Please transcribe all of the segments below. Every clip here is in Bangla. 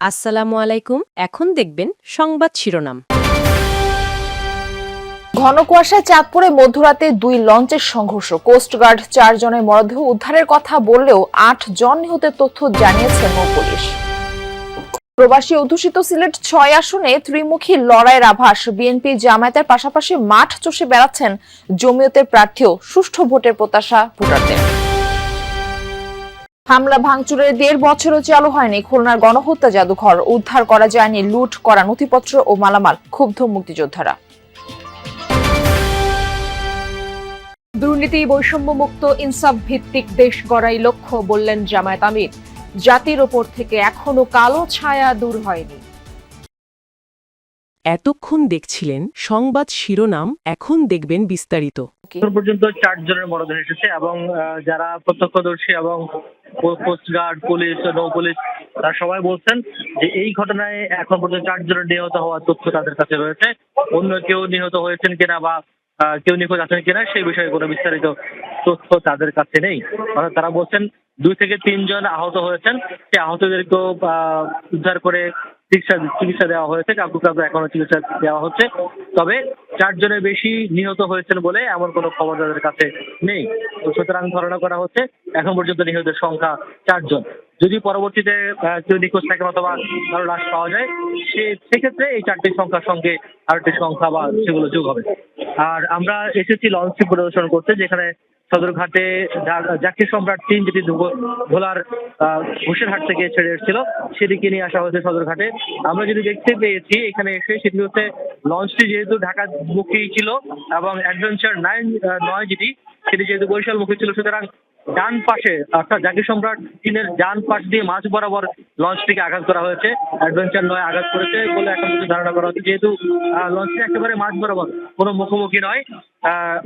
আসসালামু আলাইকুম। এখন দেখবেন সংবাদ শিরোনাম। ঘন কুয়াশায় চাঁদপুরে মধ্যরাতে 2 লঞ্চের সংঘর্ষ। কোস্টগার্ড 4 জনের মরদেহ উদ্ধারের কথা বললেও 8 জন নিহতের তথ্য জানিয়েছে নৌপুলিশ। প্রবাসী অধ্যুষিত সিলেট 6 আসনে ত্রিমুখী লড়াইয়ের আভাস। বিএনপি জামায়াতের পাশাপাশি মাঠ চষে বেড়াচ্ছেন জমিয়তের প্রার্থীও। সুষ্ঠু ভোটের প্রত্যাশা ভোটারদের। হামলা ভাঙচুরের 1.5 বছরও চালু হয়নি খুলনার গণহত্যা জাদুঘর। উদ্ধার করা যায়নি লুট করা নথিপত্র ও মালামাল। ক্ষুব্ধ মুক্তিযোদ্ধারা। দুর্নীতি বৈষম্যমুক্ত ইনসাফ ভিত্তিক দেশ গড়াই লক্ষ্য, বললেন জামায়াত আমির। জাতির ওপর থেকে এখনো কালো ছায়া দূর হয়নি। এতক্ষণ দেখছিলেন সংবাদ শিরোনাম, এখন দেখবেন বিস্তারিত। এখন পর্যন্ত 4 জনের মরদেহ এসেছে এবং যারা প্রত্যক্ষদর্শী এবং কোস্টগার্ড, পুলিশ, নৌ পুলিশ তারা সবাই বলছেন যে এই ঘটনায় এখন পর্যন্ত 4 জনের নিহত হওয়ার তথ্য তাদের কাছে রয়েছে। অন্য কেউ নিহত হয়েছেন কিনা বা কেউ নিখোঁজ আছেন কিনা সেই বিষয়ে কোনো বিস্তারিত তথ্য তাদের কাছে নেই। অর্থাৎ তারা বলছেন 2 থেকে 3 জন আহত হয়েছেন, সেই আহতদেরকেও উদ্ধার করে চিকিৎসা দেওয়া হয়েছে। কাউকে এখনো চিকিৎসা দেওয়া হচ্ছে, তবে 4 জনের বেশি নিহত হয়েছেন বলে এমন কোনো খবর তাদের কাছে নেই। তো সুতরাং ধারণা করা হচ্ছে এখন পর্যন্ত নিহতের সংখ্যা 4 জন। যদি পরবর্তীতে কেউ নিখোঁজ থাকে অথবা কারো লাশ পাওয়া যায়, সেক্ষেত্রে এই 4টির সংখ্যার সঙ্গে আরেকটি সংখ্যা বা সেগুলো যোগ হবে। আর আমরা এসেছি লঞ্চটি পরিদর্শন করতে, যেখানে সদরঘাটে যাত্রী সম্রাট 3 যেটি ভোলার ঘোষেরহাট থেকে ছেড়ে এসেছিল সেদিকে নিয়ে আসা হয়েছে সদরঘাটে। আমরা যদি দেখতে পেয়েছি এখানে এসে, সেটি হচ্ছে লঞ্চটি যেহেতু ঢাকা মুখী ছিল এবং অ্যাডভেঞ্চার 9 যেটি সেটি যেহেতু বরিশাল মুখী ছিল, সুতরাং ডান পাশে অর্থাৎ জাকির সম্রাট 3-এর ডান পাশ দিয়ে মাঝ বরাবর লঞ্চটিকে আঘাত করা হয়েছে। অ্যাডভেঞ্চার 9 আঘাত করেছে বলে এখন পর্যন্ত ধারণা করা হচ্ছে, যেহেতু লঞ্চটি একেবারে মাঝ বরাবর, কোনো মুখোমুখি নয়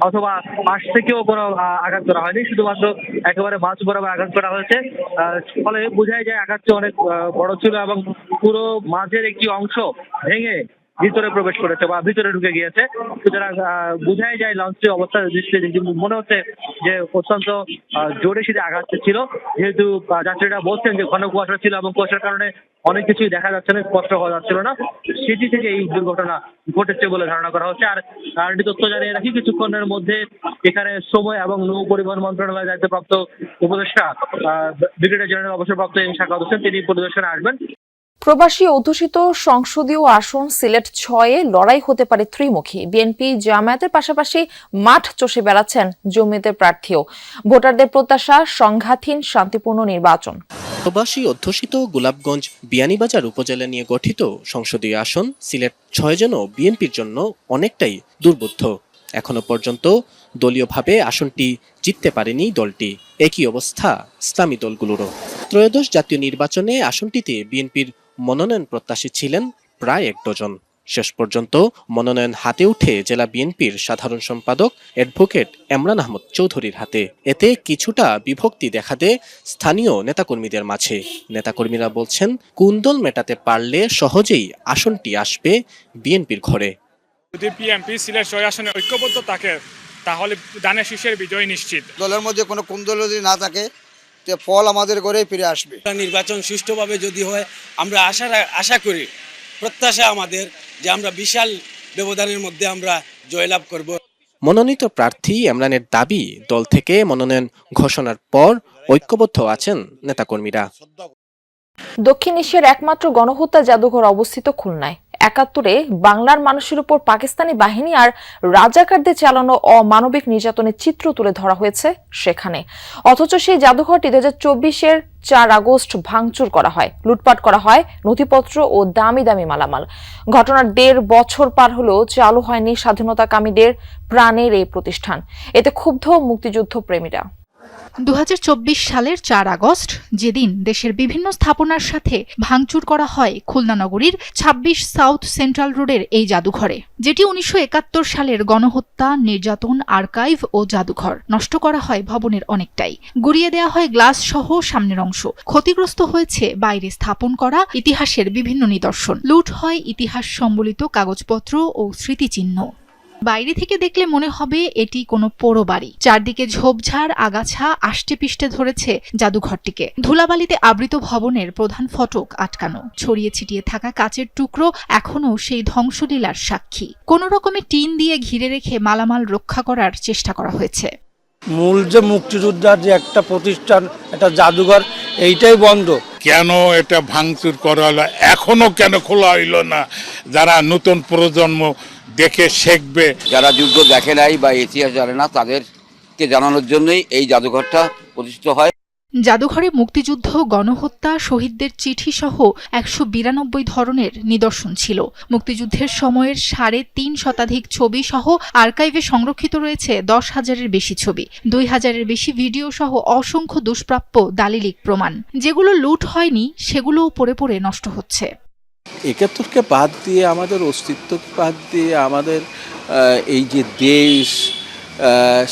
অথবা পাশ থেকেও কোনো আঘাত করা হয়নি, শুধুমাত্র একেবারে মাঝ বরাবর আঘাত করা হয়েছে। ফলে বোঝাই যায় আঘাতটি অনেক বড় ছিল এবং পুরো মাঝের একটি অংশ ভেঙে ভিতরে প্রবেশ করেছে বা ভিতরে ঢুকে গিয়েছে। সুতরাং বোঝাই যায় লঞ্চটির অবস্থা দৃষ্টিতে মনে হচ্ছে যে অত্যন্ত জোরে সেটি আঘাত ছিল, যেহেতু যাত্রীরা বলছেন যে ঘন কুয়াশা ছিল এবং কুয়াশার কারণে অনেক কিছুই দেখা যাচ্ছে না, স্পষ্ট হওয়া যাচ্ছিল না। সেটি থেকে এই দুর্ঘটনা ঘটেছে বলে ধারণা করা হচ্ছে। আর একটি তথ্য জানিয়ে রাখি, কিছুক্ষণের মধ্যে এখানে শ্রম এবং নৌ পরিবহন মন্ত্রণালয়ের দায়িত্বপ্রাপ্ত উপদেষ্টা ব্রিগেডিয়ার জেনারেল অবসরপ্রাপ্ত এম শাখাওয়াত হোসেন তিনি পরিদর্শনে আসবেন। প্রবাসী অধ্যুষিত সংসদীয় আসন সিলেট 6-এ লড়াই হতে পারে ত্রিমুখী। বিএনপি জামায়াতের পাশাপাশি মাঠ চষে বেড়াচ্ছেন জমিয়তের প্রার্থীও। ভোটারদের প্রত্যাশা সংঘাতহীন শান্তিপূর্ণ নির্বাচন। প্রবাসী অধ্যুষিত গোলাপগঞ্জ বিয়ানীবাজার উপজেলা নিয়ে গঠিত সংসদীয় আসন সিলেট 6 যেন বিএনপির জন্য অনেকটাই দুর্বোধ্য। এখনো পর্যন্ত দলীয়ভাবে আসনটি জিততে পারেনি দলটি। একই অবস্থা ইসলামী দলগুলোরও। ত্রয়োদশ জাতীয় নির্বাচনে আসনটিতে বিএনপির মনোনয়ন প্রত্যাশী ছিলেন প্রায় 1 ডজন। শেষ পর্যন্ত মনোনয়ন হাতে উঠে জেলা বিএনপির সাধারণ সম্পাদক অ্যাডভোকেট এমরান আহমদ চৌধুরীর হাতে। এতে কিছুটা বিভক্তি দেখা দেয় স্থানীয় নেতাকর্মীদের মাঝে। নেতাকর্মীরা বলছেন, কুন্দল মেটাতে পারলে সহজেই আসনটি আসবে বিএনপির ঘরে। যদি বিএনপি সিলেট 6 আসনে ঐক্যবদ্ধ থাকে তাহলে ধানের শীষের বিজয় নিশ্চিত। দলের মধ্যে কোনো কুন্দল যদি না থাকে, ফল আমাদের ঘরে ফিরে আসবে। নির্বাচন সুষ্ঠুভাবে যদি হয়, আমরা আশা করি, প্রত্যাশা আমাদের যে আমরা বিশাল ব্যবধানের মধ্যে আমরা জয়লাভ করব। মনোনীত প্রার্থী এমরানের দাবি, দল থেকে মনোনয়ন ঘোষণার পর ঐক্যবদ্ধ আছেন নেতাকর্মীরা। দক্ষিণ এশিয়ার একমাত্র গণহত্যা জাদুঘর অবস্থিত খুলনায়। 71-এ বাংলার মানুষের উপর পাকিস্তানি বাহিনী আর রাজাকারদের চালানো অমানবিক নির্যাতনের চিত্র তুলে ধরা হয়েছে সেখানে। অথচ সেই জাদুঘরটি 2024-এর 4 আগস্ট ভাঙচুর করা হয়, লুটপাট করা হয় নথিপত্র ও দামি দামি মালামাল। ঘটনার 1.5 বছর পার হলেও চালু হয়নি স্বাধীনতাকামীদের প্রাণের এই প্রতিষ্ঠান। এতে ক্ষুব্ধ মুক্তিযুদ্ধ প্রেমীরা। 2024 সালের 4 আগস্ট, যেদিন দেশের বিভিন্ন স্থাপনার সাথে ভাঙচুর করা হয় খুলনা নগরীর 26 সাউথ সেন্ট্রাল রোডের এই জাদুঘরে, যেটি 1971 সালের গণহত্যা, নির্যাতন, আর্কাইভ ও জাদুঘর। নষ্ট করা হয় ভবনের অনেকটাই, গুড়িয়ে দেওয়া হয় গ্লাস সহ সামনের অংশ। ক্ষতিগ্রস্ত হয়েছে বাইরে স্থাপন করা ইতিহাসের বিভিন্ন নিদর্শন। লুট হয় ইতিহাস সম্বলিত কাগজপত্র ও স্মৃতিচিহ্ন। বাইরে থেকে দেখলে মনে হবে এটি কোনো পোড়ো বাড়ি। চারদিকে ঝোপঝাড় আগাছা আষ্টে পিষ্টে ধরেছে জাদুঘরটিকে। ধুলাবালিতে আবৃত ভবনের প্রধান ফটক আটকানো, ছড়িয়ে ছিটিয়ে থাকা কাচের টুকরো এখনো সেই ধ্বংসলীলার সাক্ষী। কোনো রকমে টিন দিয়ে ঘিরে রেখে মালামাল রক্ষা করার চেষ্টা করা হয়েছে। মূল যে মুক্তিযোদ্ধার যে একটা প্রতিষ্ঠান, একটা জাদুঘর, এইটাই বন্ধ। কেন এটা ভাঙচুর করা হলো, এখনো কেন খোলা হইল না? যারা নতুন প্রজন্ম দেখে শিখবে, যারা যুদ্ধ দেখে নাই বা ইতিহাস জানে না তাদেরকে জানানোর জন্যই এই জাদুঘরটা প্রতিষ্ঠিত হয়। জাদুঘরে মুক্তিযুদ্ধ, গণহত্যা, শহীদদের চিঠি সহ 192 ধরনের নিদর্শন ছিল। মুক্তিযুদ্ধের সময়ের 3.5 শতাধিক ছবি সহ আর্কাইভে সংরক্ষিত রয়েছে 10,000-এর বেশি ছবি, 2,000-এর বেশি ভিডিও সহ অসংখ্য দুষ্প্রাপ্য দালিলিক প্রমাণ। যেগুলো লুট হয়নি সেগুলোও পড়ে পড়ে নষ্ট হচ্ছে। 71কে বাদ দিয়ে, আমাদের অস্তিত্বকে বাদ দিয়ে, আমাদের এই যে দেশ,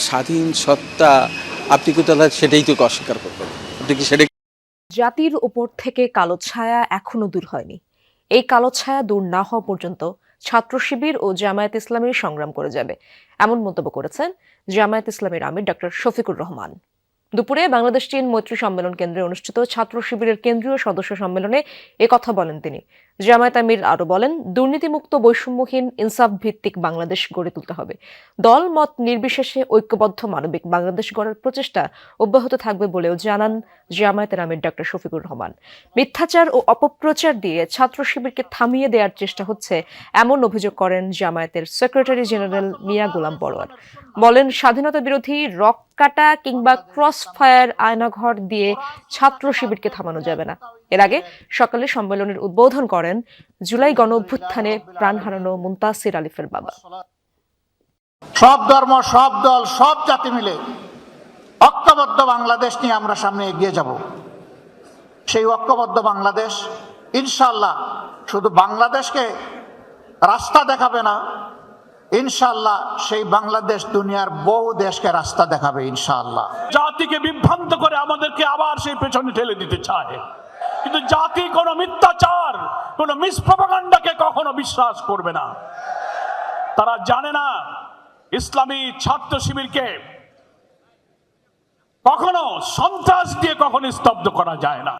স্বাধীন সত্তা, আপনি কোথায় সেটাই তো অস্বীকার করবেন? আপনি কি সেটা? জাতির উপর থেকে কালো ছায়া এখনো দূর হয়নি। এই কালো ছায়া দূর না হওয়া পর্যন্ত ছাত্র শিবির ও জামায়াত ইসলামীর সংগ্রাম করে যাবে, এমন মন্তব্য করেছেন জামায়াত ইসলামীর আমির ডক্টর শফিকুর রহমান। দুপুরে বাংলাদেশ চীন মৈত্রী সম্মেলন কেন্দ্রে অনুষ্ঠিত ছাত্র শিবিরের কেন্দ্রীয় সদস্য সম্মেলনে কথা বলেন তিনি। জামায়াত আমির আরো বলেন, দুর্নীতিমুক্ত, বৈষম্যহীন, ইনসাফ ভিত্তিক বাংলাদেশ গড়ে তুলতে হবে। দল মত নির্বিশেষে ঐক্যবদ্ধ মানবিক বাংলাদেশ গড়ার প্রচেষ্টা অব্যাহত থাকবে বলেও জানান জামায়াতের আমির ডক্টর শফিকুর রহমান। মিথ্যাচার ও অপপ্রচার দিয়ে ছাত্র শিবিরকে থামিয়ে দেওয়ার চেষ্টা হচ্ছে, এমন অভিযোগ করেন জামায়াতের সেক্রেটারি জেনারেল মিয়া গোলাম পরোয়ার। বলেন, স্বাধীনতা বিরোধী রক কাটা কিংবা ক্রস ফায়ার আয়নাঘর দিয়ে ছাত্র শিবিরকে থামানো যাবে না। এর আগে সকালে সম্মেলনের উদ্বোধন করেন জুলাই গণ অভ্যুত্থানে প্রাণ হারানো মুনতাসির আলিফের বাবা। সব ধর্ম, সব দল, সব জাতি মিলে ঐক্যবদ্ধ বাংলাদেশ নিয়ে আমরা সামনে এগিয়ে যাব। সেই ঐক্যবদ্ধ বাংলাদেশ ইনশাআল্লাহ শুধু বাংলাদেশকে রাস্তা দেখাবে না, ইনশাআল্লাহ সেই বাংলাদেশ দুনিয়ার বহু দেশকে রাস্তা দেখাবে ইনশাআল্লাহ। জাতিকে বিভ্রান্ত করে আমাদেরকে আবার সেই পেছনে ঠেলে দিতে চায়, কিন্তু জাতি কোনো মিথ্যাচার, কোনো মিসপ্রপাগান্ডাকে কখনো বিশ্বাস করবে না। তারা জানে না ইসলামী ছাত্র শিবিরকে কখনো সন্ত্রাস দিয়ে কখনো স্তব্ধ করা যায় না।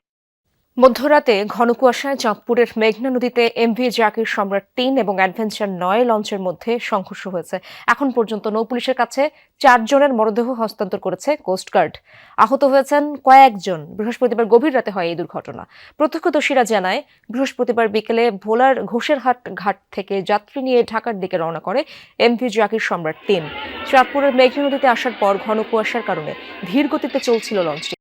মধ্যরাতে ঘন কুয়াশায় চাঁদপুরের মেঘনা নদীতে এমভি জাকির সম্রাট 3 এবং অ্যাডভেঞ্চার 9 লঞ্চের মধ্যে সংঘর্ষ হয়েছে। এখন পর্যন্ত নৌপুলিশের কাছে 4 জনের মরদেহ হস্তান্তর করেছে কোস্টগার্ড। আহত হয়েছেন কয়েকজন। বৃহস্পতিবার গভীর রাতে হয় এই দুর্ঘটনা। প্রত্যক্ষদর্শীরা জানায়, বৃহস্পতিবার বিকেলে ভোলার ঘোষেরহাট ঘাট থেকে যাত্রী নিয়ে ঢাকার দিকে রওনা করে এমভি জাকির সম্রাট 3। চাঁদপুরের মেঘনা নদীতে আসার পর ঘন কুয়াশার কারণে ধীর গতিতে চলছিল লঞ্চটি।